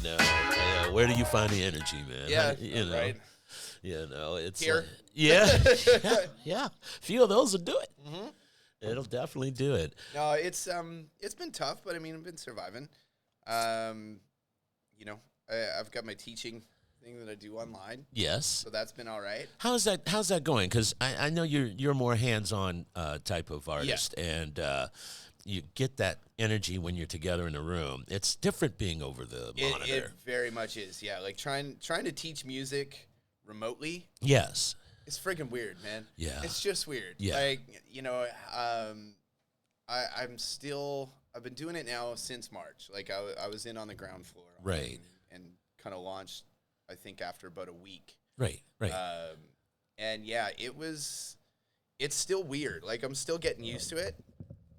No, where do you find the energy, man? Yeah, you know, right. It's Here. yeah. Few of those will do it. Mm-hmm. It'll definitely do it. No, it's been tough, but I mean, I've been surviving. You know, I've got my teaching thing that I do online. Yes. So that's been all right. How's that going? Because I know you're more hands-on type of artist, and you get that energy when you're together in a room. It's different being over the monitor. It very much is. Yeah, like trying to teach music remotely. Yes. It's freaking weird, man. Yeah. It's just weird. Yeah. Like, you know, I've been doing it now since March. Like I was in on the ground floor. Right. And kind of launched, I think, after about a week. Right. And yeah, it's still weird. Like I'm still getting used to it.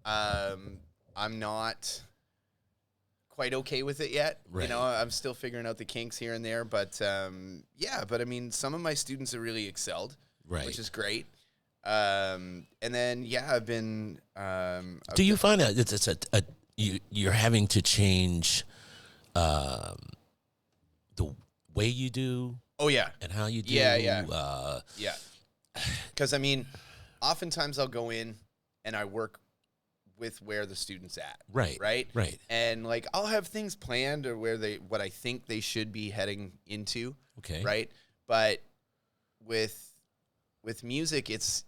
I'm not quite okay with it yet. Right. You know, I'm still figuring out the kinks here and there, but but I mean, some of my students have really excelled, Right. which is great. And then I've been. Do you find that it's you're having to change the way you do? Oh yeah. And how you do? Yeah. Because I mean, oftentimes I'll go in and I work with where the student's at. Right. And like I'll have things planned or what I think they should be heading into. Okay. Right. But with music, it's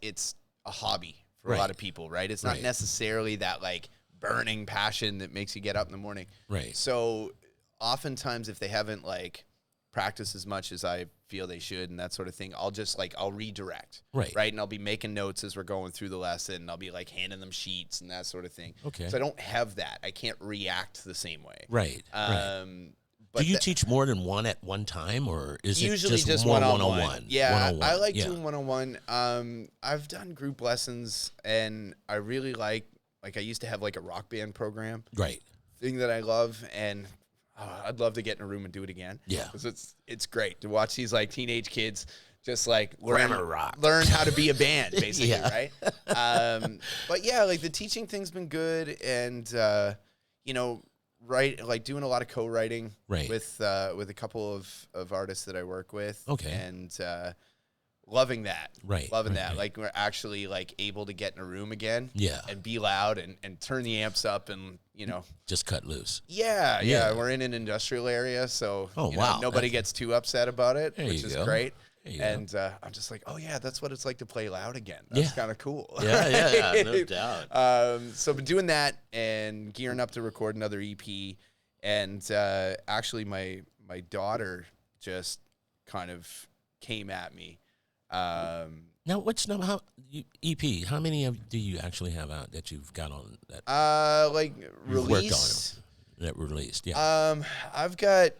a hobby for a lot of people. Right. It's not necessarily that like burning passion that makes you get up in the morning. Right. So oftentimes if they haven't like practiced as much as I feel they should and that sort of thing, I'll redirect. Right. And I'll be making notes as we're going through the lesson. And I'll be like handing them sheets and that sort of thing. Okay. So I don't have that. I can't react the same way. Right. But do you teach more than one at one time, or is it usually just more one-on-one? one-on-one? Yeah, one-on-one. I like doing one-on-one. I've done group lessons, and I really like I used to have like a rock band program. Right. Thing that I love, and I'd love to get in a room and do it again. Yeah. Because it's great to watch these like teenage kids just like learn how to be a band, basically, right? But yeah, like the teaching thing's been good, and like doing a lot of co-writing with a couple of artists that I work with. Okay. And loving that. Loving that. Right. Like we're actually like able to get in a room again. Yeah. And be loud and turn the amps up and, just cut loose. Yeah. We're in an industrial area, so nobody gets too upset about it, which is great. And I'm just like, oh yeah, that's what it's like to play loud again. That's kind of cool. Yeah, no doubt. So I've been doing that and gearing up to record another EP. And actually my daughter just kind of came at me. Now, EP? How many do you actually have out that you've got on that? Release. That released, yeah. I've got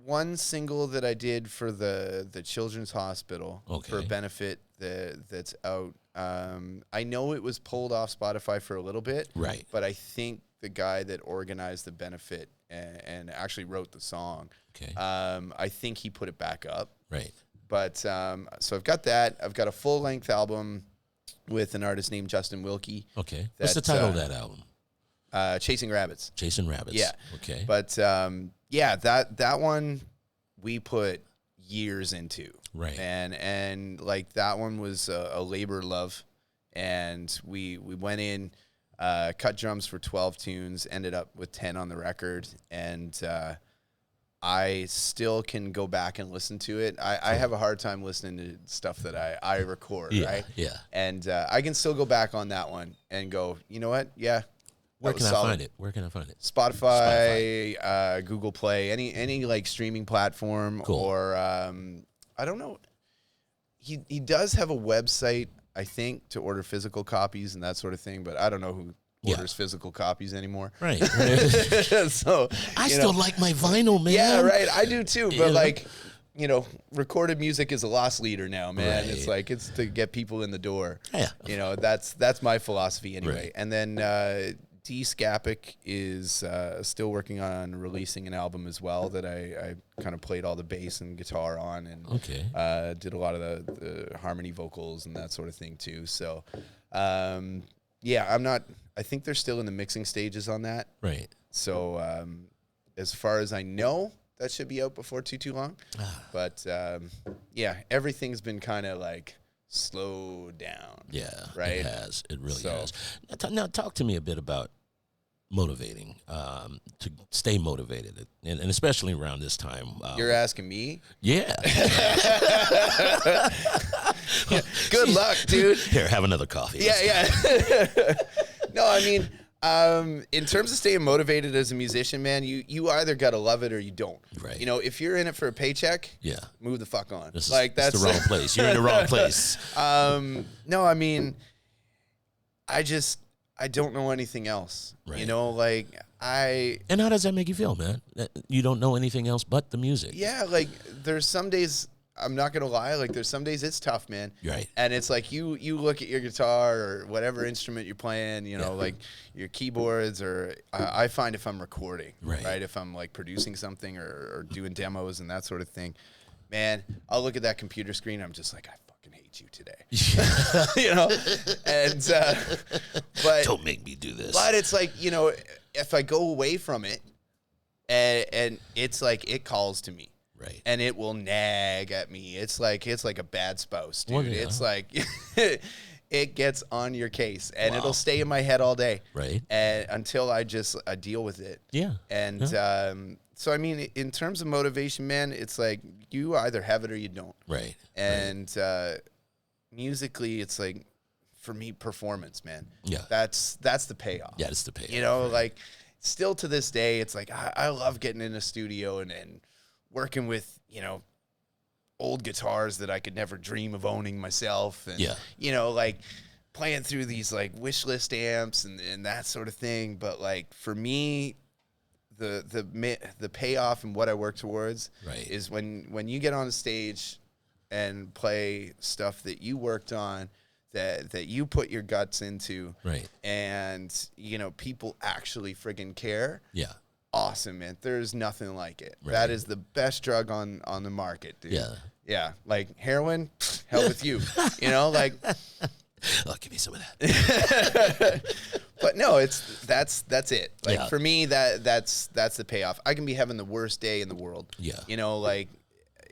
one single that I did for the Children's Hospital for a benefit that's out. I know it was pulled off Spotify for a little bit, right? But I think the guy that organized the benefit and actually wrote the song, I think he put it back up, right? But so I've got that. I've got a full-length album with an artist named Justin Wilkie. Okay. What's the title of that album? Chasing Rabbits. Chasing Rabbits. Yeah. Okay. But that one we put years into. Right. And like that one was a labor of love, and we went in, cut drums for 12 tunes, ended up with 10 on the record, and I still can go back and listen to it. I have a hard time listening to stuff that I record, right? Yeah. And I can still go back on that one and go, you know what? Yeah. Where can I find it? Spotify, Google Play, any like streaming platform. Cool. Or I don't know. He does have a website, I think, to order physical copies and that sort of thing, but I don't know who orders physical copies anymore. Right. So I still like my vinyl, man. Yeah, right. I do too. But like, recorded music is a loss leader now, man. Right. It's like it's to get people in the door. Yeah. That's my philosophy anyway. Right. And then D. Skapic is still working on releasing an album as well that I kind of played all the bass and guitar on, and did a lot of the harmony vocals and that sort of thing too. So I think they're still in the mixing stages on that. Right. So as far as I know, that should be out before too long. But yeah, everything's been kind of like slowed down. Yeah, right. It has. It really has. Now, talk to me a bit about motivating, to stay motivated, and especially around this time. You're asking me? Yeah. Good luck, dude. Here, have another coffee. Yeah. No, I mean, in terms of staying motivated as a musician, man, you either gotta love it or you don't. Right. You know, if you're in it for a paycheck, Yeah. move the fuck on. That's that's the wrong place. You're in the wrong place. No, I mean, I don't know anything else. Right. You know, like And how does that make you feel, man? That you don't know anything else but the music. Yeah, like there's some days, I'm not gonna lie, like there's some days it's tough, man. Right. And it's like you look at your guitar or whatever instrument you're playing, you know, like your keyboards, or I find if I'm recording, right, if I'm like producing something or doing demos and that sort of thing, man, I'll look at that computer screen, I'm just like, I fucking hate you today. You know? And but Don't make me do this. But it's like, you know, if I go away from it and it's like it calls to me. Right. And it will nag at me. It's like a bad spouse, dude. Well, yeah. It's like it gets on your case, and Wow. it'll stay in my head all day, Right. and until I deal with it. Yeah. And so I mean, in terms of motivation, man, it's like you either have it or you don't. Right. And musically, it's like, for me, performance, man. Yeah. That's the payoff. Yeah, it's the payoff. You know, like still to this day, it's like I love getting in a studio and working with, you know, old guitars that I could never dream of owning myself. And, you know, like playing through these like wish list amps and that sort of thing. But like for me, the payoff and what I work towards is when you get on a stage and play stuff that you worked on, that you put your guts into, and, you know, people actually friggin' care. Yeah. Awesome, man. There's nothing like it. That is the best drug on the market, dude. Yeah. Yeah. Like heroin, hell with you. You know, like Oh, give me some of that. but no, that's it. Like for me, that's the payoff. I can be having the worst day in the world. Yeah. You know, like,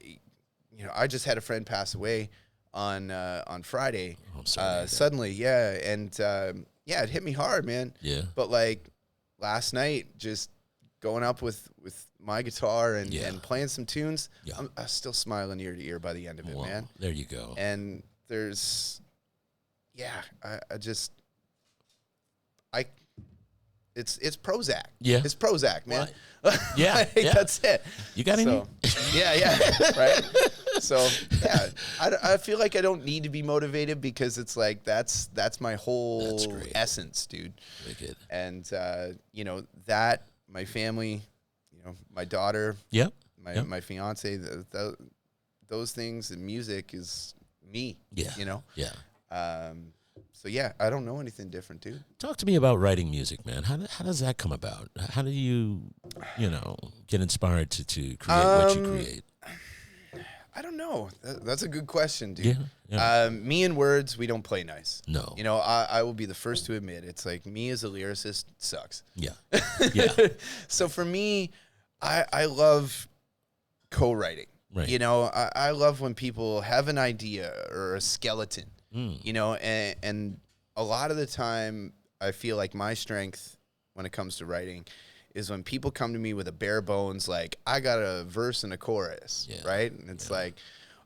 you know, I just had a friend pass away on Friday. Oh, I'm sorry. Suddenly, yeah. And yeah, it hit me hard, man. Yeah. But like last night, just going up with my guitar and playing some tunes, I'm still smiling ear to ear by the end of it, man. There you go. And there's, it's Prozac. Yeah. It's Prozac, man. Yeah, like, yeah. That's it. You got any? Yeah, right? So, yeah, I feel like I don't need to be motivated because it's like that's my whole essence, dude. Wicked. And, you know, that, my family, you know, my daughter, my fiance, those things, and music is me, you know? Yeah. So, yeah, I don't know anything different, dude. Talk to me about writing music, man. How does that come about? How do you know, get inspired to create what you create? I don't know. That's a good question, dude. Yeah. Me and words, we don't play nice. No. You know, I will be the first to admit, it's like me as a lyricist sucks. Yeah. Yeah. So for me, I love co-writing. Right. You know, I love when people have an idea or a skeleton, you know, and a lot of the time I feel like my strength when it comes to writing is when people come to me with a bare bones, like, I got a verse and a chorus, right? And it's like,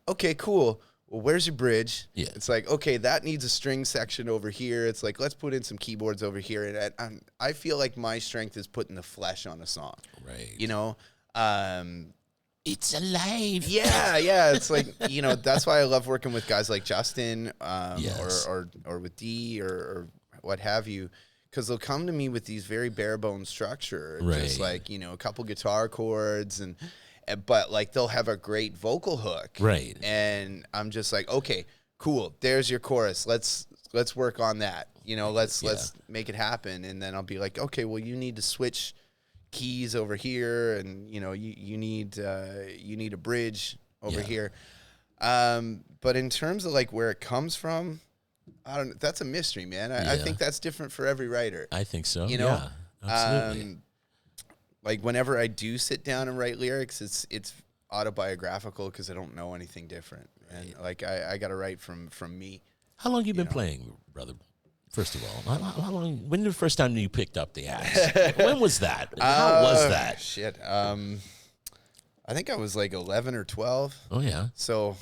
okay, cool. Well, where's your bridge? Yeah. It's like, okay, that needs a string section over here. It's like, let's put in some keyboards over here. And I feel like my strength is putting the flesh on a song. Right. You know? It's alive. Yeah. It's like, you know, that's why I love working with guys like Justin, or with D or what have you. Because they'll come to me with these very bare bones structure, just like, you know, a couple guitar chords, but like they'll have a great vocal hook, right? And I'm just like, okay, cool. There's your chorus. Let's work on that. You know, let's make it happen. And then I'll be like, okay, well, you need to switch keys over here, and you know, you need a bridge over here. But in terms of like where it comes from, I don't. That's a mystery, man. I think that's different for every writer. I think so. You know, absolutely. like whenever I do sit down and write lyrics, it's autobiographical because I don't know anything different, and like I got to write from me. How long you been playing, brother? First of all, how long? When was the first time you picked up the axe? When was that? How was that? Shit. I think I was like 11 or 12. Oh yeah. So,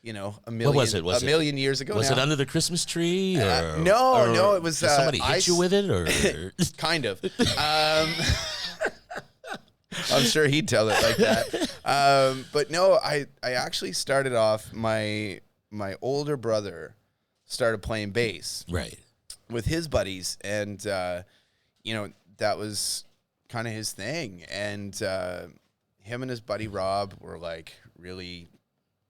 a million. What was it? A million years ago. Was now. it under the Christmas tree? Or, no. It was. Did somebody hit you with it, or kind of. I'm sure he'd tell it like that. But no, I actually started off. My older brother started playing bass. Right. With his buddies, and that was kind of his thing, and him and his buddy Rob were like really,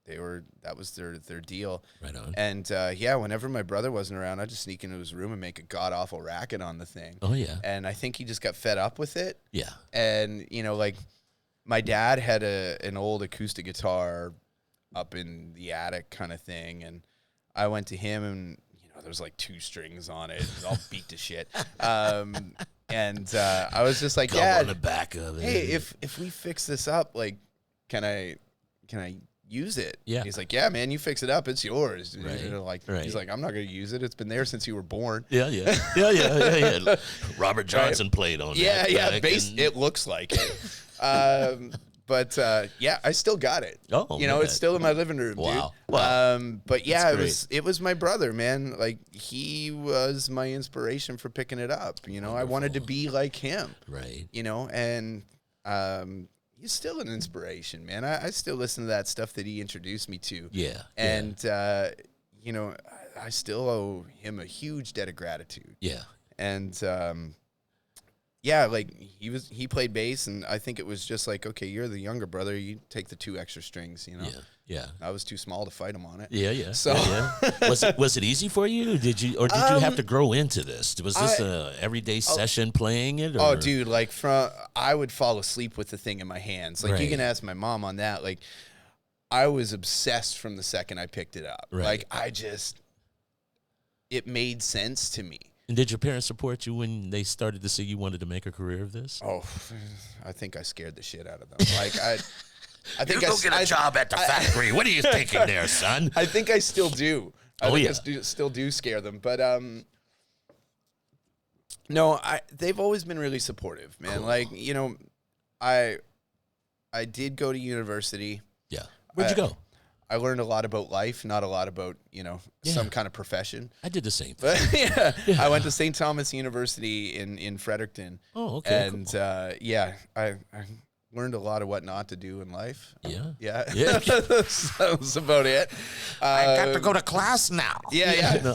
that was their deal. Right on. And whenever my brother wasn't around, I'd just sneak into his room and make a god awful racket on the thing. Oh yeah. And I think he just got fed up with it. Yeah. And like my dad had an old acoustic guitar up in the attic kind of thing, and I went to him, and there was like 2 strings on it. It was all beat to shit. And I was just like, Come on the back of it. Hey, if we fix this up, like, can I use it? Yeah. He's like, yeah, man, you fix it up, it's yours. Right. He's like, I'm not gonna use it. It's been there since you were born. Yeah. Robert Johnson played on that. Yeah. It looks like it. But I still got it. Oh, it's still in my living room, wow. dude. Wow. But yeah, it was my brother, man. Like he was my inspiration for picking it up. Wonderful. I wanted to be like him. Right. And he's still an inspiration, man. I still listen to that stuff that he introduced me to. Yeah. And I still owe him a huge debt of gratitude. Yeah. And like he played bass, and I think it was just like, okay, you're the younger brother, you take the 2 extra strings, Yeah. I was too small to fight him on it. Yeah. So was it easy for you? Did you have to grow into this? Was this a everyday session playing it? Or? Oh, dude, like I would fall asleep with the thing in my hands. Like you can ask my mom on that. Like I was obsessed from the second I picked it up. Right. Like it made sense to me. And did your parents support you when they started to see you wanted to make a career of this? Oh, I think I scared the shit out of them. Like I think go get a job at the factory. What are you thinking there, son? I think I still do. I still do scare them, but no, they've always been really supportive, man. Cool. Like I did go to university. Yeah, where'd you go? I learned a lot about life, not a lot about, some kind of profession. I did the same thing. I went to St. Thomas University in Fredericton. Oh, okay. And, cool. I learned a lot of what not to do in life. Yeah. That was about it. I got to go to class now. Yeah. No.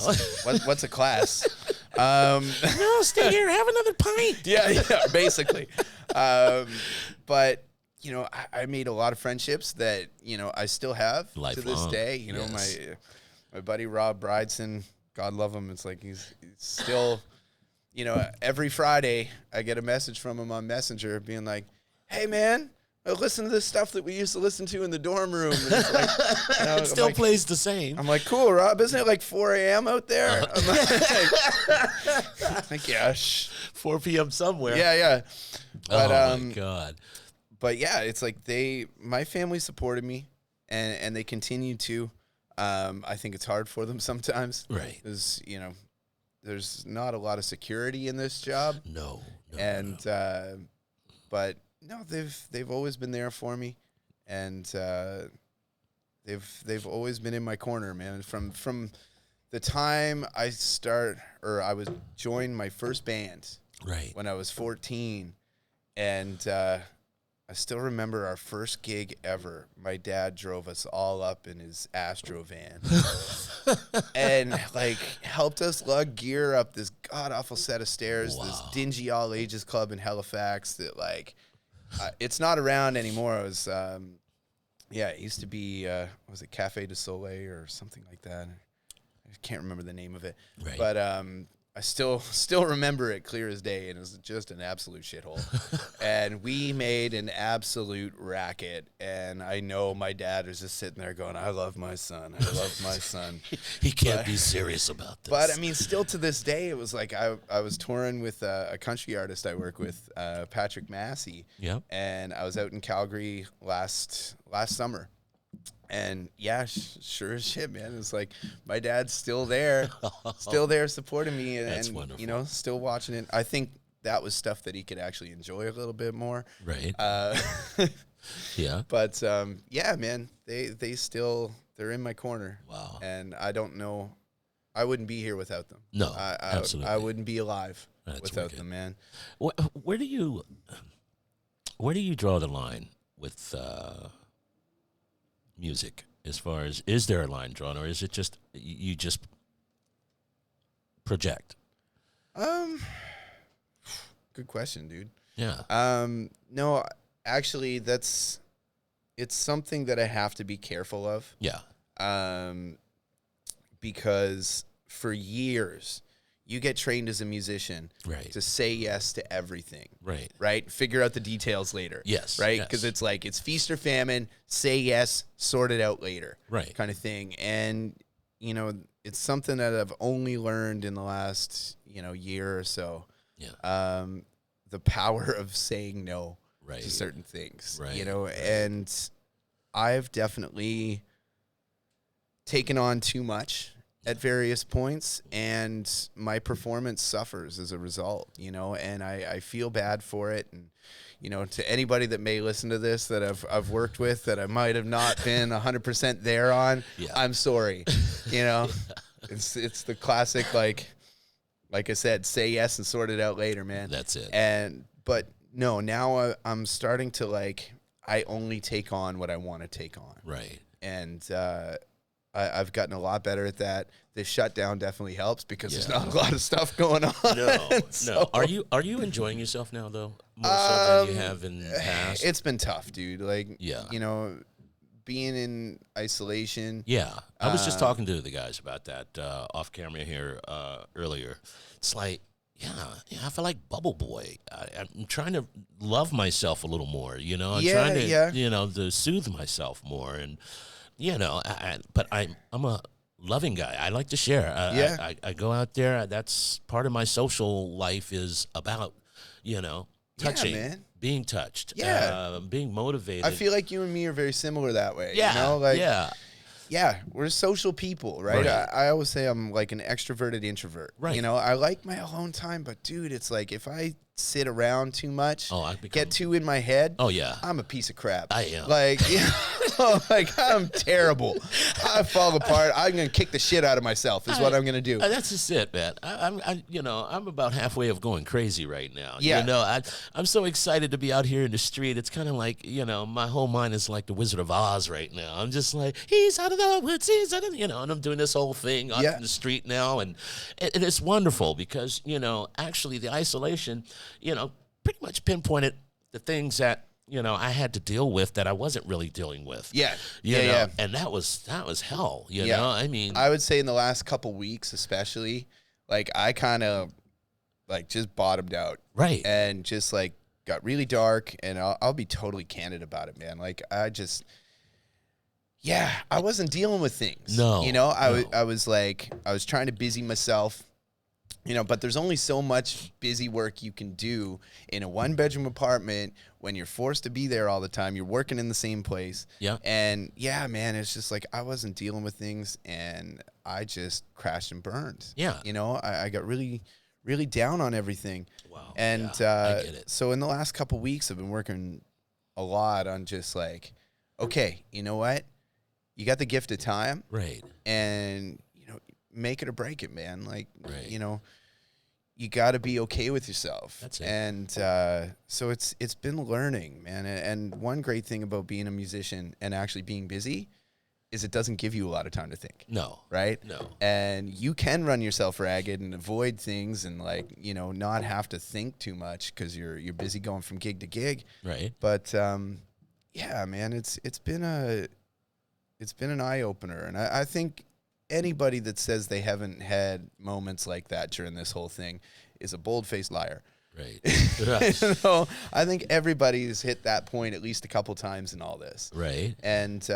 What's a class? No, stay here, have another pint. Yeah, basically. But... I made a lot of friendships that, I still have to this day. Yes. My buddy Rob Bridson, God love him. It's like he's still, every Friday I get a message from him on Messenger being like, hey, man, listen to this stuff that we used to listen to in the dorm room. And it's like, it still plays the same. I'm like, cool, Rob. Isn't it like 4 a.m. out there? I'm like, yeah, 4 p.m. somewhere. Yeah. But, oh, my God. But yeah, it's like my family supported me, and they continue to. I think it's hard for them sometimes, right? Because there's not a lot of security in this job. No. But no, they've always been there for me, and they've always been in my corner, man. From the time I joined my first band, right, when I was 14, and. I still remember our first gig ever. My dad drove us all up in his Astro van and helped us lug gear up this god awful set of stairs, wow. This dingy all ages club in Halifax that it's not around anymore. It was, it used to be, was it Cafe du Soleil or something like that? I can't remember the name of it. Right. But I still remember it clear as day, and it was just an absolute shithole. And we made an absolute racket, and I know my dad was just sitting there going, I love my son. I love my son. He can't be serious about this. But, I mean, still to this day, it was like I was touring with a country artist I work with, Patrick Massey. Yeah. And I was out in Calgary last summer. And yeah, sure as shit, man. It's like my dad's still there supporting me, That's and wonderful. you know, still watching it. I think that was stuff that he could actually enjoy a little bit more. Right. Yeah. But yeah, man, they're in my corner. Wow. And I don't know, I wouldn't be here without them. No, absolutely. I wouldn't be alive That's without wicked. them, man. Where do you draw the line with music? As far as, is there a line drawn, or is it just you just project? Good question, dude. Yeah. No, actually, it's something that I have to be careful of. Yeah. Because for years, you get trained as a musician Right. to say yes to everything. Right. Right? Figure out the details later. Yes, Right? yes. Because it's like, it's feast or famine, say yes, sort it out later. Right. Kind of thing. And, you know, it's something that I've only learned in the last, year or so. Yeah. The power of saying no Right. to certain things. Right. And I've definitely taken on too much at various points, and my performance suffers as a result, and I feel bad for it. And, to anybody that may listen to this that I've worked with that I might have not been 100% there on, Yeah. I'm sorry. It's the classic, like I said, say yes and sort it out later, man. That's it. But no, now I'm starting to I only take on what I want to take on. Right. And I've gotten a lot better at that. This shutdown definitely helps because there's not a lot of stuff going on. No. So, Are you enjoying yourself now though? More so than you have in the past? it's been tough, dude. Yeah. Being in isolation. Yeah, I was just talking to the guys about that off camera here earlier. It's like, yeah, I feel like Bubble Boy. I'm trying to love myself a little more, I'm trying to, to soothe myself more, and but I'm a loving guy. I like to share. I go out there. That's part of my social life is about, touching, man. being touched, being motivated. I feel like you and me are very similar that way. Yeah, Yeah, we're social people, right? Right. I always say I'm like an extroverted introvert. Right. I like my alone time, but dude, it's like if I sit around too much, get too in my head, Oh yeah, I'm a piece of crap. I am. I'm terrible. I fall apart. I'm gonna kick the shit out of myself. Is what I'm gonna do. That's just it, man. I'm about halfway of going crazy right now. Yeah. I'm so excited to be out here in the street. It's kind of like, my whole mind is like the Wizard of Oz right now. I'm just like, he's out of the woods, he's out of, and I'm doing this whole thing on the street now, and it's wonderful because, actually the isolation, pretty much pinpointed the things that, I had to deal with that I wasn't really dealing with. Yeah. And that was hell, know? I mean, I would say in the last couple weeks, especially, I kind of just bottomed out. Right. And just got really dark, and I'll be totally candid about it, man. I wasn't dealing with things. No. I was trying to busy myself. But there's only so much busy work you can do in a one-bedroom apartment when you're forced to be there all the time. You're working in the same place. Yeah. And, yeah, man, it's just I wasn't dealing with things, and I just crashed and burned. Yeah. I got really, really down on everything. Wow. And I get it. So in the last couple weeks, I've been working a lot on just okay, you know what? You got the gift of time. Right. And, make it or break it, man. Right. You got to be okay with yourself. That's it. And so it's been learning, man. And one great thing about being a musician and actually being busy is it doesn't give you a lot of time to think. No. Right? No. And you can run yourself ragged and avoid things and not have to think too much because you're busy going from gig to gig. Right. But yeah, man, it's been an eye opener, and I think anybody that says they haven't had moments like that during this whole thing is a bold-faced liar. Right. I think everybody's hit that point at least a couple times in all this. Right. And,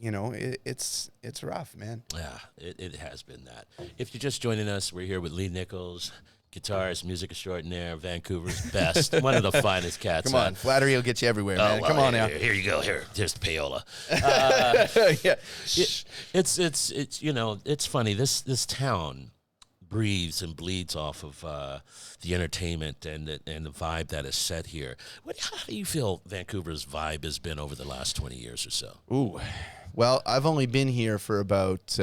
it's rough, man. Yeah, it has been that. If you're just joining us, we're here with Lee Nichols, guitarist, music extraordinaire, Vancouver's best, one of the finest cats. Come on, flattery will get you everywhere, man. Well, Come on now. Here you go. Here's the payola. Yeah. It's funny. This town breathes and bleeds off of the entertainment and the vibe that is set here. How do you feel Vancouver's vibe has been over the last 20 years or so? Ooh, well, I've only been here for about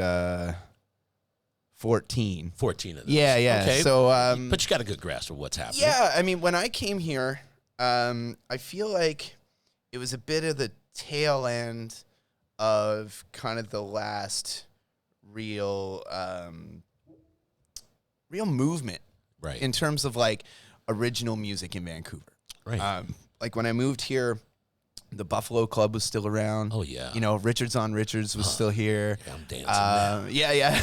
14. 14 of those. Yeah. Okay. So, but you got a good grasp of what's happening. yeah, I mean, when I came here, I feel like it was a bit of the tail end of kind of the last real movement, Right. in terms of like original music in Vancouver. Right. Like when I moved here, the Buffalo Club was still around. Oh, yeah. Richards on Richards was still here. Yeah, I'm dancing now. Yeah.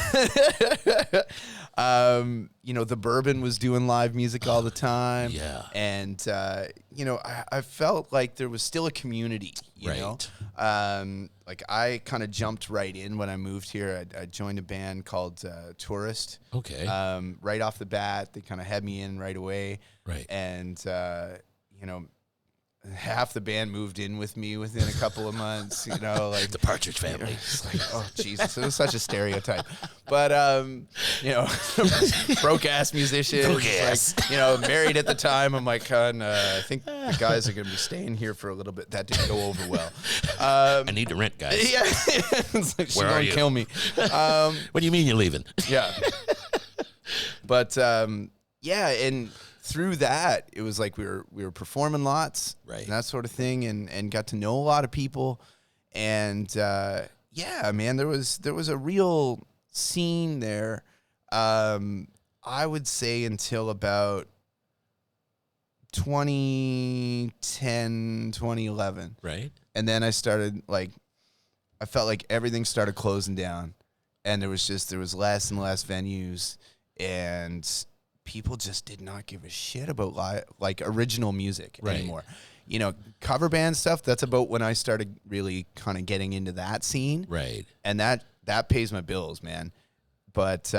The Bourbon was doing live music all the time. Yeah. And, I felt like there was still a community, you know? Like I kind of jumped right in when I moved here. I joined a band called Tourist. Okay. Right off the bat, they kind of had me in right away. Right. And, half the band moved in with me within a couple of months, like the Partridge Family. It's like, oh, Jesus, it was such a stereotype. But, broke ass musician, married at the time. I'm like, I think the guys are going to be staying here for a little bit. That didn't go over well. I need to rent, guys. Yeah. It's like, she's Where are going you? to kill me. What do you mean you're leaving? Yeah. But, and through that, it was like we were performing lots, Right. and that sort of thing, and got to know a lot of people, and man, there was a real scene there. I would say until about 2010, 2011, Right. and then I started I felt like everything started closing down, and there was less and less venues, and people just did not give a shit about original music anymore. Cover band stuff, that's about when I started really kind of getting into that scene. Right. And that pays my bills, man. But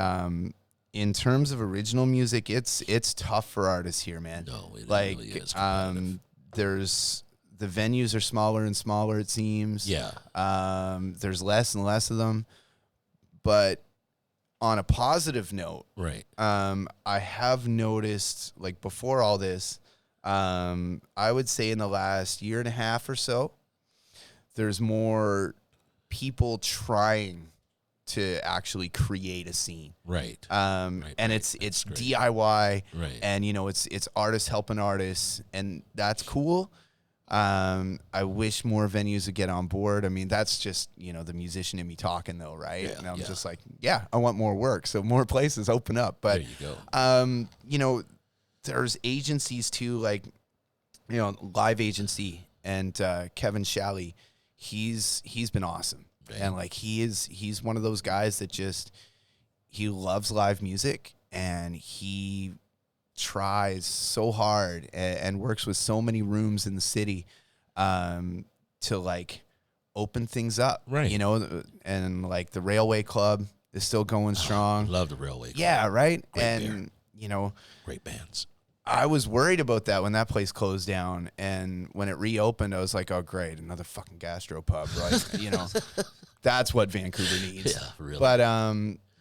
in terms of original music, it's tough for artists here, man. No, it really is competitive. There's the venues are smaller and smaller, it seems. Yeah. There's less and less of them. But on a positive note, Right. I have noticed, like before all this, I would say in the last year and a half or so, there's more people trying to actually create a scene. Right. And it's great. DIY, Right. and it's artists helping artists, and that's cool. I wish more venues would get on board. I mean, that's just, the musician in me talking though, right? Yeah, and I'm yeah. just like, yeah, I want more work. So more places open up. But, There you go. There's agencies too, like, Live Agency and Kevin Shalley, he's been awesome. Right. And like, he's one of those guys that he loves live music, and he tries so hard and works with so many rooms in the city to like open things up, Right. And like the Railway Club is still going strong. Love the Railway Club. Yeah, right. Great And Great bands. I was worried about that when that place closed down, and when it reopened, I was like, oh great, another fucking gastropub, right? That's what Vancouver needs. Yeah, really.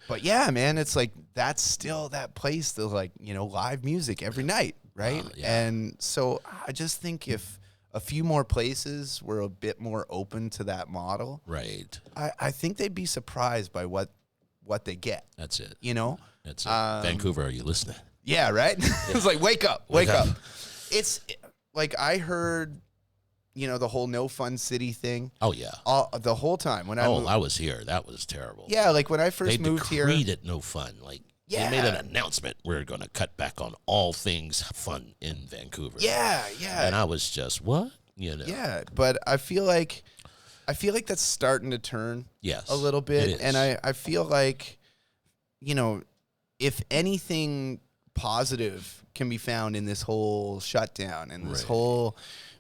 But yeah, man, it's like that's still that place that live music every night, right? Yeah. And so I just think if a few more places were a bit more open to that model, Right. I think they'd be surprised by what they get. That's it. That's it. Vancouver, are you listening? Yeah, right? It's like, wake up. It's like I heard, the whole no fun city thing. Oh, yeah. The whole time when I I was here. That was terrible. Yeah, like when I first They moved here. decreed it no fun. Like, Yeah. they made an announcement. We're going to cut back on all things fun in Vancouver. Yeah. And I was just, what? Yeah, but I feel like I feel like that's starting to turn Yes, a little bit. it is. And I feel like, if anything positive can be found in this whole shutdown and this Right. whole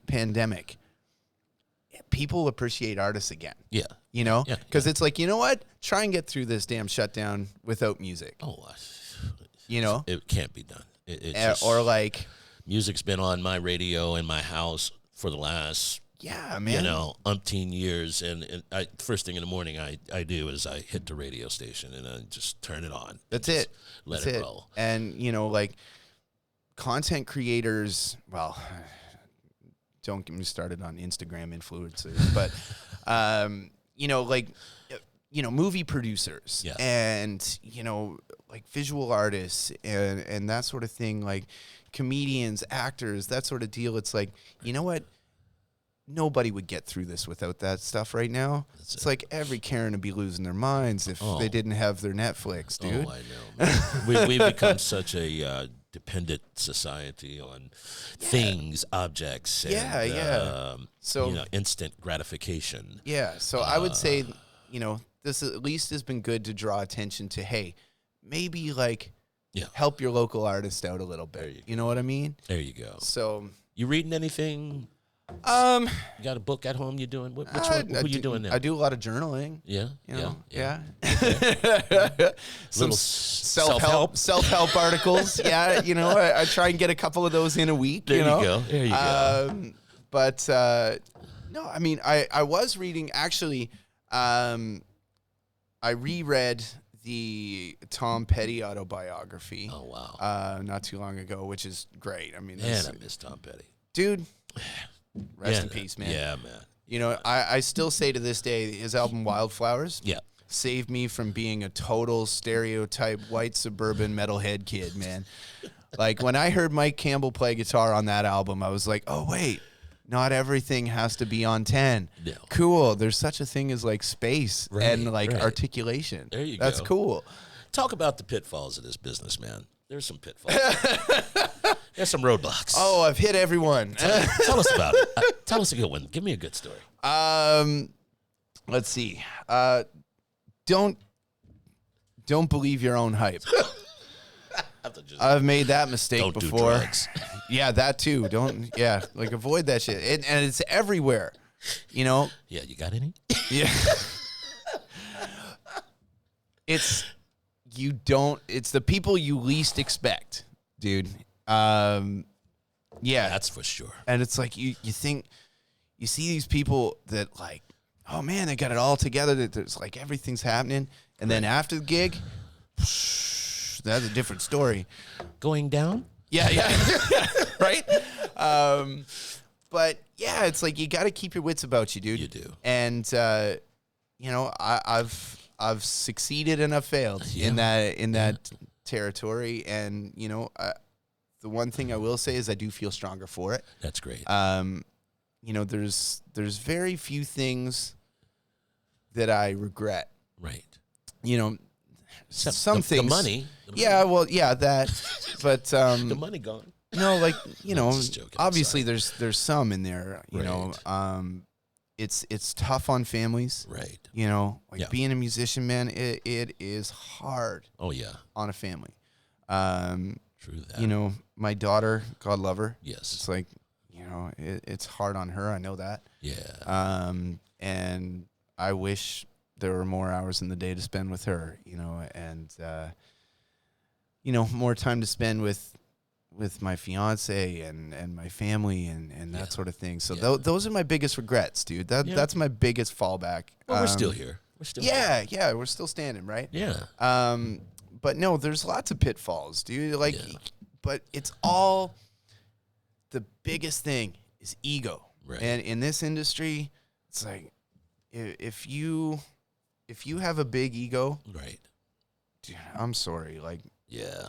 pandemic, people appreciate artists again. Yeah. Yeah, because yeah. it's like, you know what? Try and get through this damn shutdown without music. Oh, It can't be done. It's or like, music's been on my radio in my house for the last yeah, man. umpteen years, and first thing in the morning I do is I hit the radio station and I just turn it on. That's Just it. Let That's it it. roll. And, like content creators, well, don't get me started on Instagram influencers, but, movie producers Yeah. and, like visual artists and that sort of thing, like comedians, actors, that sort of deal. It's like, you know what? Nobody would get through this without that stuff right now. It's like every Karen would be losing their minds if they didn't have their Netflix, dude. Oh, I know. We've become such a dependent society on things, objects, and, So instant gratification. yeah, so I would say, this at least has been good to draw attention to, hey, maybe like help your local artist out a little bit. You know what I mean? There you go. So you reading anything? You got a book at home? You doing? Which one? Who you doing now? I do a lot of journaling. Yeah, Yeah. Some Little self-help articles. Yeah, I try and get a couple of those in a week. There you go. There you go. But no, I mean, I was reading actually. I reread the Tom Petty autobiography. Oh wow! Not too long ago, which is great. I mean, Man, I miss Tom Petty. Dude, rest in peace, man. Yeah, man. I still say to this day, his album Wildflowers saved me from being a total stereotype white suburban metalhead kid, man. Like, when I heard Mike Campbell play guitar on that album, I was like, oh, wait, not everything has to be on 10. No. Cool. There's such a thing as, like, space and, like, articulation. There you That's go. cool. Talk about the pitfalls of this business, man. There's some pitfalls. There's some roadblocks. Oh, I've hit everyone. Tell us about it. Tell us a good one. Give me a good story. Let's see. Don't believe your own hype. I've made that mistake before. Do drugs. Yeah, that too. Like avoid that shit. And it's everywhere. Yeah, you got any? Yeah. It's the people you least expect, dude. Yeah. That's for sure. And it's like you think you see these people that like, oh man, they got it all together. That there's like everything's happening, and then after the gig, that's a different story. Going down? Yeah, right. But yeah, it's like you got to keep your wits about you, dude. You do. And I've succeeded and I've failed in that territory, and the one thing I will say is I do feel stronger for it. That's great. There's very few things that I regret. Right. Some things. The money. That. But The money gone. no, like just joking. I'm obviously there's some in there. It's tough on families. Right. Being a musician, man, it is hard. Oh yeah. On a family. True that. My daughter, God love her. Yes. It's like, it's hard on her. I know that. Yeah. And I wish there were more hours in the day to spend with her, and, more time to spend with my fiance and my family and that sort of thing. So those are my biggest regrets, dude. That's my biggest fallback. Well, we're still here. We're still here. Yeah, we're still standing, right? Yeah. But no, there's lots of pitfalls, dude. But it's all, the biggest thing is ego. Right. And in this industry, it's like, if you have a big ego, Right. dude, I'm sorry. Like, Yeah.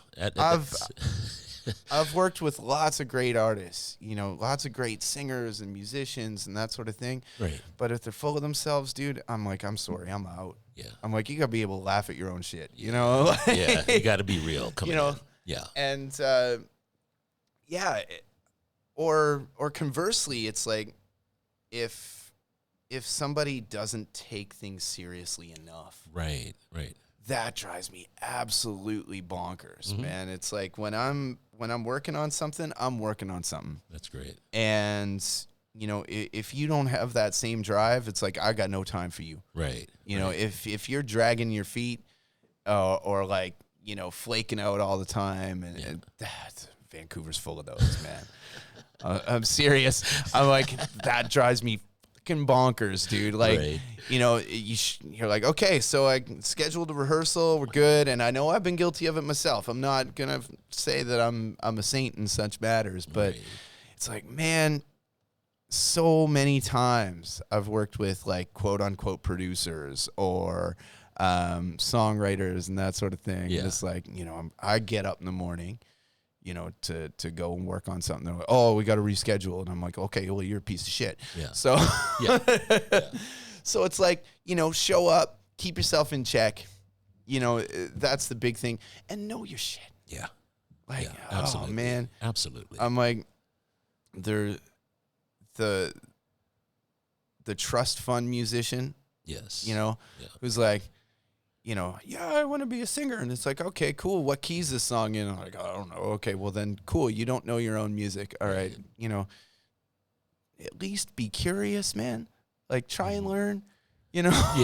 I've worked with lots of great artists, lots of great singers and musicians and that sort of thing. Right. But if they're full of themselves, dude, I'm like, I'm sorry, I'm out. Yeah. I'm like, you gotta be able to laugh at your own shit, Yeah, you got to be real. Coming in. Yeah. And or conversely, it's like if if somebody doesn't take things seriously enough. Right. That drives me absolutely bonkers, man. It's like when I'm working on something, I'm working on something. That's great. And you know, if you don't have that same drive, it's like I got no time for you. Right. You know, if you're dragging your feet or like, you know, flaking out all the time, and Vancouver's full of those, man. I'm serious. I'm like, that drives me fucking bonkers, dude. Like, you know, you're like, okay, so I scheduled a rehearsal, we're good, and I know I've been guilty of it myself. I'm not gonna say that I'm a saint in such matters, but it's like, man, so many times I've worked with like quote unquote producers or songwriters and that sort of thing. Yeah. And it's like, you know, I get up in the morning, you know, to go and work on something. They're like, oh, we got to reschedule. And I'm like, okay, well, you're a piece of shit. Yeah. So, so it's like, you know, show up, keep yourself in check. You know, that's the big thing. And know your shit. Yeah. Like, absolutely. oh, man. Absolutely. I'm like, the trust fund musician, yes. you know, who's like, you know, yeah, I want to be a singer. And it's like, okay, cool. What key is this song in? I'm like, I don't know. Okay, well then cool. You don't know your own music. All right. You know, at least be curious, man. Like try and learn, you know?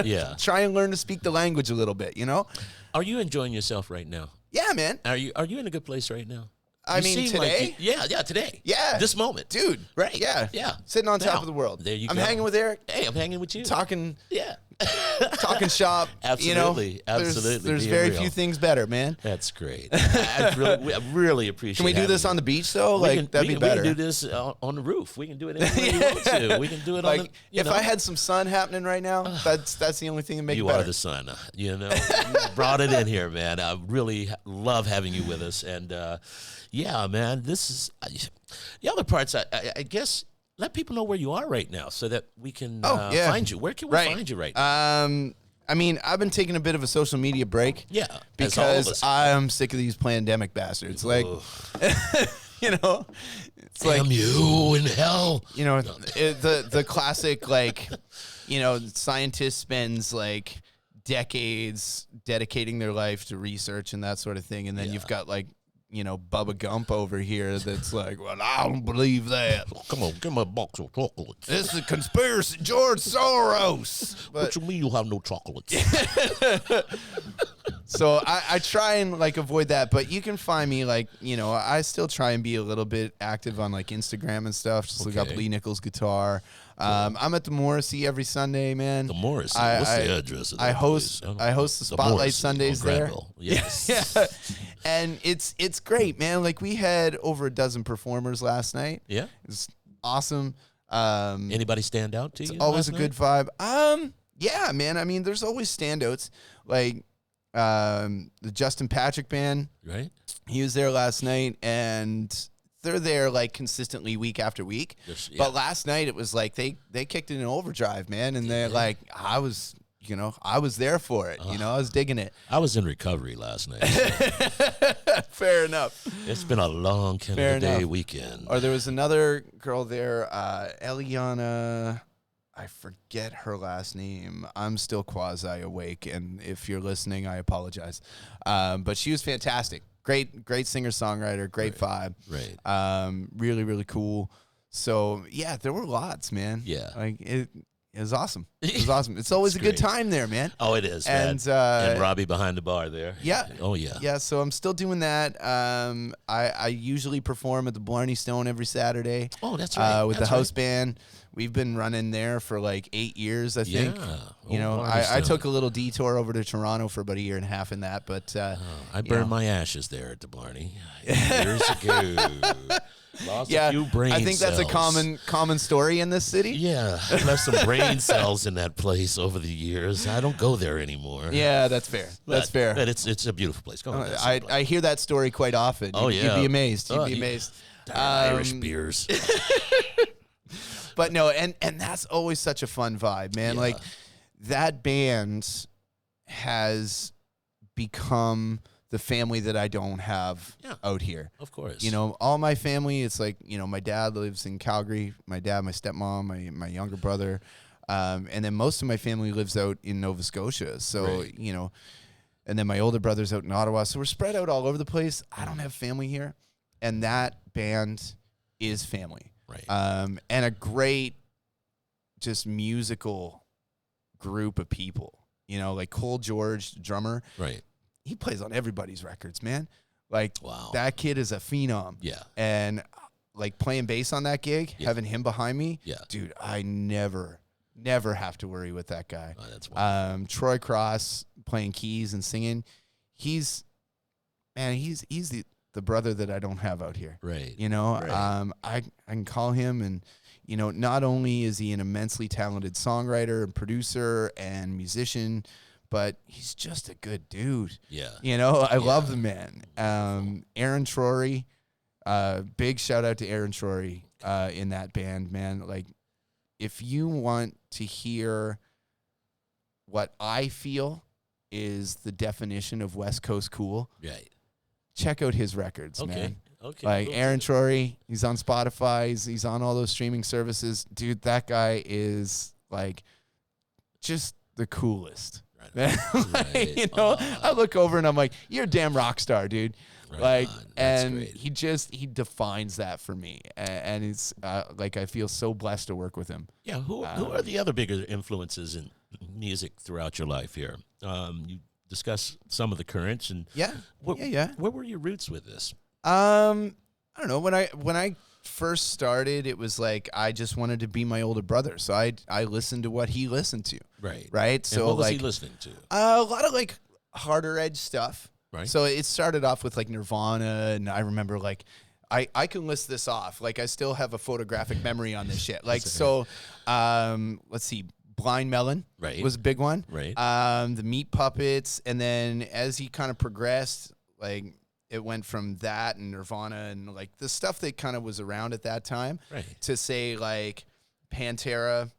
Yeah. Try and learn to speak the language a little bit, you know? Are you enjoying yourself right now? Yeah, man. Are you in a good place right now? I mean, today? Like today. Yeah. This moment. Dude. Right. Yeah. Yeah. Sitting on top Now, of the world. There you go. I'm hanging with Eric. Hey, I'm hanging with you. Talking shop. Absolutely. You know, Absolutely. There's Being very real. few things better, man. That's great. I really appreciate it. Can we do this on the beach, though? That'd be better. We can do this on the roof. We can do it anywhere we want to. We can do it like, on the, if I had some sun happening right now, that's the only thing that makes it better. You are the sun. You know, you brought it in here, man. I really love having you with us. And, yeah, man, this is the other parts, I guess. Let people know where you are right now so that we can find you. Where can we find you right now? I mean, I've been taking a bit of a social media break. Yeah. Because I'm sick of these pandemic bastards. Like, you know, it's like. Damn you in hell. You know, the classic, like, you know, scientist spends like decades dedicating their life to research and that sort of thing. And then you've got like, you know, Bubba Gump over here that's like, well, I don't believe that. Come on, give me a box of chocolates. This is a conspiracy, George Soros. What you mean you have no chocolates? So I try and like avoid that, but you can find me like, you know, I still try and be a little bit active on like Instagram and stuff. Just look up Lee Nichols Guitar. I'm at the Morrissey every Sunday, man. The Morrissey. What's the address of that I host the Spotlight Morrissey Sundays there. Yes. Yeah. And it's great, man. Like we had over a dozen performers last night. Yeah. It's awesome. Anybody stand out to you? It's always a good vibe. Yeah, man. I mean, there's always standouts. Like the Justin Patrick band. Right. He was there last night, and they're there like consistently week after week. Yes, But last night it was like they kicked it in overdrive, man, and they're like, I was there for it. You know, I was digging it. I was in recovery last night. Fair enough. It's been a long Canada Day weekend. Or there was another girl there, Eliana. I forget her last name. I'm still quasi awake, and if you're listening, I apologize. But she was fantastic. Great singer-songwriter, great vibe. Right. Really, really cool. So, yeah, there were lots, man. Yeah. Like, it was awesome. It was awesome. It's always a good time there, man. Oh, it is, and, man. And Robbie behind the bar there. Yeah. Oh, yeah. Yeah, so I'm still doing that. I usually perform at the Blarney Stone every Saturday. Oh, that's right. With the house band. We've been running there for like 8 years, I think. Yeah. You know, I took a little detour over to Toronto for about a year and a half in that, but I burned my ashes there at the Blarney years ago. Lost a few brain cells. I think that's a common story in this city. Yeah, I left some brain cells in that place over the years. I don't go there anymore. Yeah, that's fair. That's fair. But it's a beautiful place. Go on. I hear that story quite often. Oh, yeah. You'd be amazed. You'd be amazed. Irish beers. But no, and that's always such a fun vibe, man. Yeah. Like that band has become the family that I don't have out here. Of course. You know, all my family, it's like, you know, my dad lives in Calgary, my dad, my stepmom, my younger brother. And then most of my family lives out in Nova Scotia. So, you know, and then my older brother's out in Ottawa. So we're spread out all over the place. I don't have family here. And that band is family. Right. And a great just musical group of people. You know, like Cole George, the drummer. Right. He plays on everybody's records, man. Like, wow. That kid is a phenom. Yeah. And, like, playing bass on that gig, having him behind me, dude, I never have to worry with that guy. Oh, that's wonderful. Troy Cross playing keys and singing. He's the brother that I don't have out here. Right. You know, right. I can call him, and, you know, not only is he an immensely talented songwriter and producer and musician, but he's just a good dude. Yeah. You know, I love the man. Aaron Trory, big shout out to Aaron Trory in that band, man. Like, if you want to hear what I feel is the definition of West Coast cool, right, check out his records, man. Okay. Like, Aaron Trory, he's on Spotify, he's on all those streaming services. Dude, that guy is, like, just the coolest. Right. Like, you know, I look over and I'm like, you're a damn rock star, dude. Right like, and great. he defines that for me. And it's like, I feel so blessed to work with him. Yeah. Who are the other bigger influences in music throughout your life here? You discuss some of the currents and where were your roots with this? I don't know. When I first started, it was like I just wanted to be my older brother, so I listened to what he listened to. Right. So and what was like, he listening to? A lot of like harder edge stuff. Right. So it started off with like Nirvana, and I remember like I can list this off. Like, I still have a photographic memory on this shit. Like, so let's see. Blind Melon was a big one. Right. The Meat Puppets, and then as he kind of progressed, like, it went from that and Nirvana and like the stuff that kind of was around at that time to say like Pantera,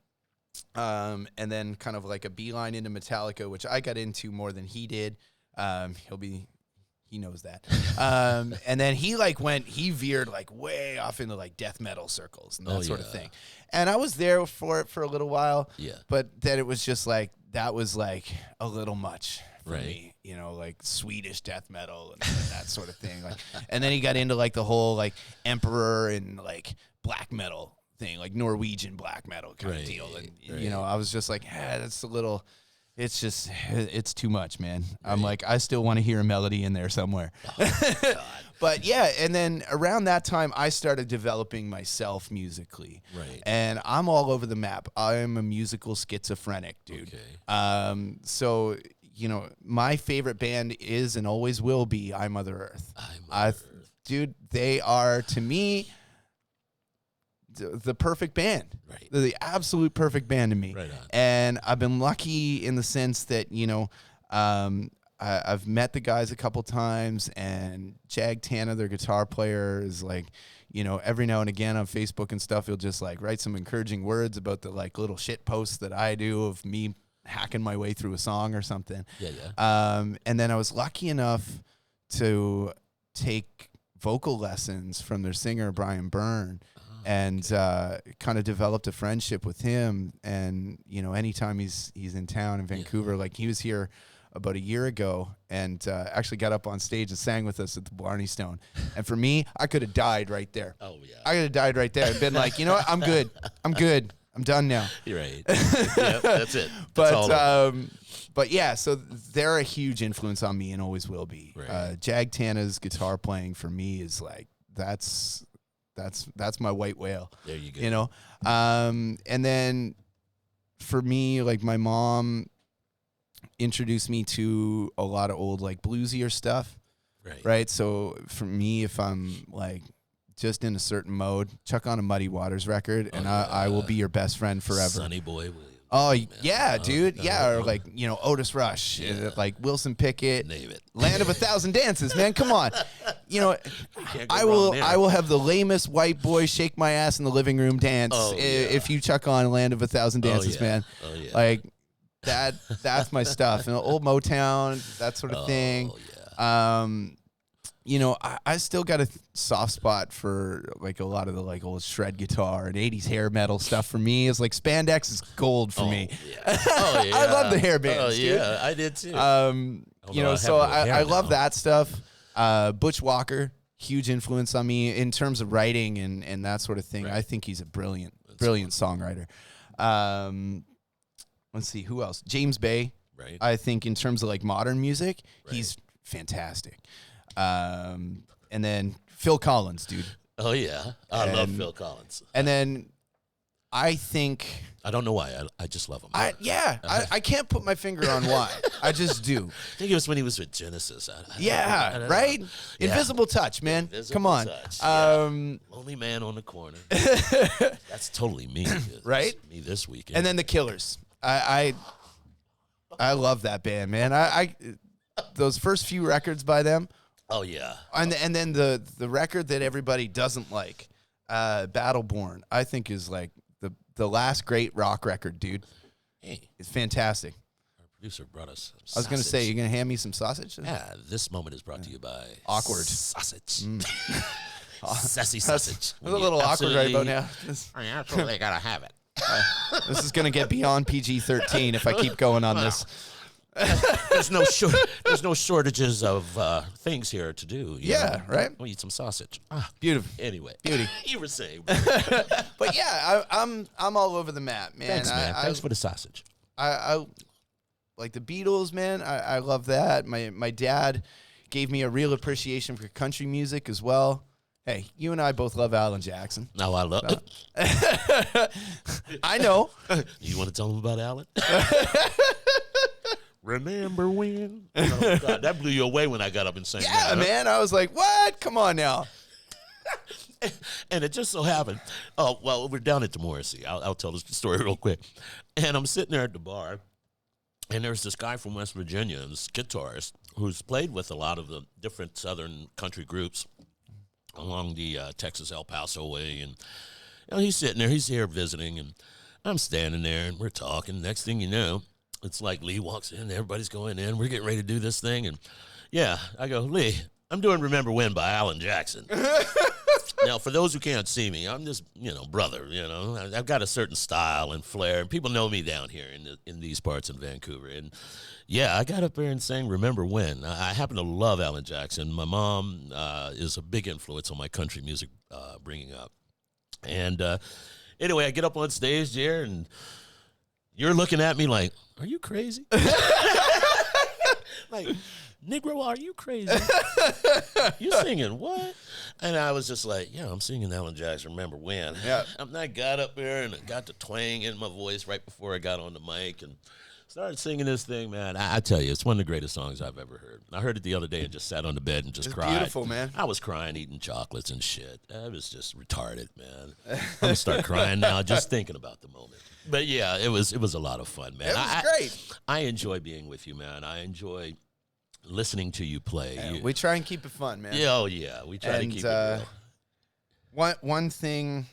and then kind of like a beeline into Metallica, which I got into more than he did. He knows that. And then he veered like way off into like death metal circles and that sort of thing. And I was there for it for a little while. Yeah. But then it was just like, that was like a little much for me, you know, like Swedish death metal and that sort of thing. Like, and then he got into like the whole like Emperor and like black metal thing, like Norwegian black metal kind of deal. And, you know, I was just like, that's a little... It's too much, man. Right. I'm like, I still want to hear a melody in there somewhere. Oh, but yeah, and then around that time, I started developing myself musically. Right. And I'm all over the map. I'm a musical schizophrenic, dude. Okay. So, you know, my favorite band is and always will be I Mother Earth. Dude, they are, to me, the perfect band. Right. They're the absolute perfect band to me. Right on. And I've been lucky in the sense that, you know, I've met the guys a couple times, and Jag Tana, their guitar player, is like, you know, every now and again on Facebook and stuff, he'll just like write some encouraging words about the like little shit posts that I do of me hacking my way through a song or something. And then I was lucky enough to take vocal lessons from their singer, Brian Byrne. And kind of developed a friendship with him. And, you know, anytime he's in town in Vancouver, like he was here about a year ago and actually got up on stage and sang with us at the Blarney Stone. And for me, I could have died right there. Oh, yeah. I could have died right there and been like, you know what? I'm good. I'm done now. You're right. Yep, that's it. But yeah, so they're a huge influence on me and always will be. Right. Jag Tana's guitar playing for me is like, that's my white whale. There you go. You know? And then for me, like, my mom introduced me to a lot of old, like, bluesier stuff. Right. So for me, if I'm like just in a certain mode, chuck on a Muddy Waters record and I will be your best friend forever. Sonny Boy Williams. Oh, yeah, dude. Yeah, or like, you know, Otis Rush, like Wilson Pickett. Name it. Land of a Thousand Dances, man. Come on. You know, I will have the lamest white boy shake my ass in the living room dance if you chuck on Land of a Thousand Dances, man. Oh, yeah. Like, that's my stuff. And old Motown, that sort of thing. Yeah. you know, I still got a soft spot for like a lot of the like old shred guitar and 80s hair metal stuff. For me, it's like spandex is gold for me. Yeah. Oh, yeah. I love the hair bands. Oh, yeah, I did too. You know, so I love that stuff. Butch Walker, huge influence on me in terms of writing and that sort of thing. Right. I think he's a brilliant songwriter. Let's see, who else? James Bay. Right. I think in terms of like modern music, he's fantastic. And then Phil Collins, dude. Oh, yeah. I love Phil Collins. And then I think... I don't know why. I just love him. I can't put my finger on why. I just do. I think it was when he was with Genesis. I don't right? Know. Yeah. Invisible Touch, man. Come on. Touch, yeah. Lonely Man on the Corner. That's totally me. Right? Me this weekend. And then the Killers. I love that band, man. I those first few records by them. Oh, yeah. And then the record that everybody doesn't like, Battleborn, I think is like the last great rock record, dude. Hey. It's fantastic. Our producer brought us some I was going to say, you're going to hand me some sausage? Yeah, this moment is brought to you by Awkward Sausage. Sassy sausage. It's a little awkward right about now. I absolutely got to have it. This is going to get beyond PG-13 if I keep going on this. There's no shortages of things here to do. Yeah, right. We'll eat some sausage. Beautiful. Anyway, beauty. You were saying, but yeah, I'm all over the map, man. Thanks, man. Thanks for the sausage. I like the Beatles, man. I love that. My dad gave me a real appreciation for country music as well. Hey, you and I both love Alan Jackson. No, I love it. I know. You want to tell him about Alan? Remember when? Oh, God, that blew you away when I got up and sang that. Yeah, man. I was like, what? Come on now. And it just so happened. Oh, well, we're down at the Morrissey. I'll tell this story real quick. And I'm sitting there at the bar, and there's this guy from West Virginia, this guitarist, who's played with a lot of the different southern country groups along the Texas El Paso way. And you know, he's sitting there. He's here visiting, and I'm standing there, and we're talking. Next thing you know, it's like Lee walks in, everybody's going in, we're getting ready to do this thing, and yeah, I go, Lee, I'm doing Remember When by Alan Jackson. Now, for those who can't see me, I'm just, brother, I've got a certain style and flair, and people know me down here in these parts in Vancouver, and yeah, I got up there and sang Remember When. I happen to love Alan Jackson. My mom is a big influence on my country music bringing up, and anyway, I get up on stage there, and you're looking at me like, are you crazy? Like, Negro, are you crazy? You singing what? And I was just like, yeah, I'm singing Alan Jackson, Remember When. Yeah. I got up there and I got the twang in my voice right before I got on the mic and started singing this thing, man. I tell you, it's one of the greatest songs I've ever heard. I heard it the other day and just sat on the bed and just cried. Beautiful, man. I was crying, eating chocolates and shit. I was just retarded, man. I'm going to start crying now just thinking about the moment. But yeah, it was a lot of fun, man. It was great. I enjoy being with you, man. I enjoy listening to you play. Yeah, we try and keep it fun, man. Yeah, oh yeah, we try to keep it real. One thing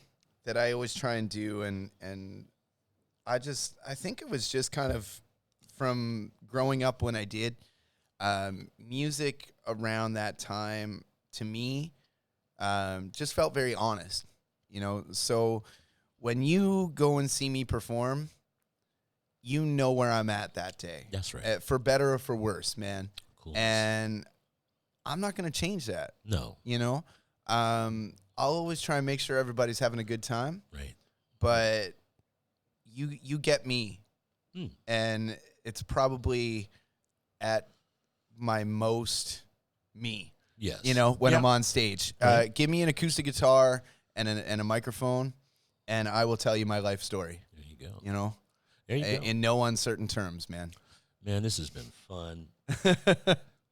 that I always try and do, and I think it was just kind of from growing up when I did music around that time. To me, just felt very honest, So when you go and see me perform, you know where I'm at that day. That's right. For better or for worse, man. Cool. And I'm not going to change that. No. I'll always try and make sure everybody's having a good time. Right. But you get me. And it's probably at my most me. Yes. When I'm on stage. Right. Give me an acoustic guitar and a microphone, and I will tell you my life story. There you go. There you go. In no uncertain terms, man. Man, this has been fun.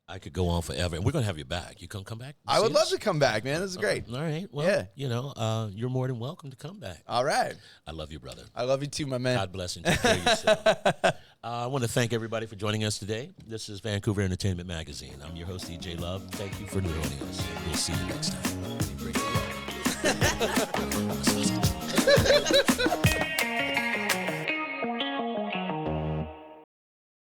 I could go on forever, and we're gonna have you back. You come back? I would love to come back, man. This is great. All right. Well, yeah. You're more than welcome to come back. All right. I love you, brother. I love you too, my man. God bless and take care of yourself. I want to thank everybody for joining us today. This is Vancouver Entertainment Magazine. I'm your host, DJ Love. Thank you for joining us. We'll see you next time.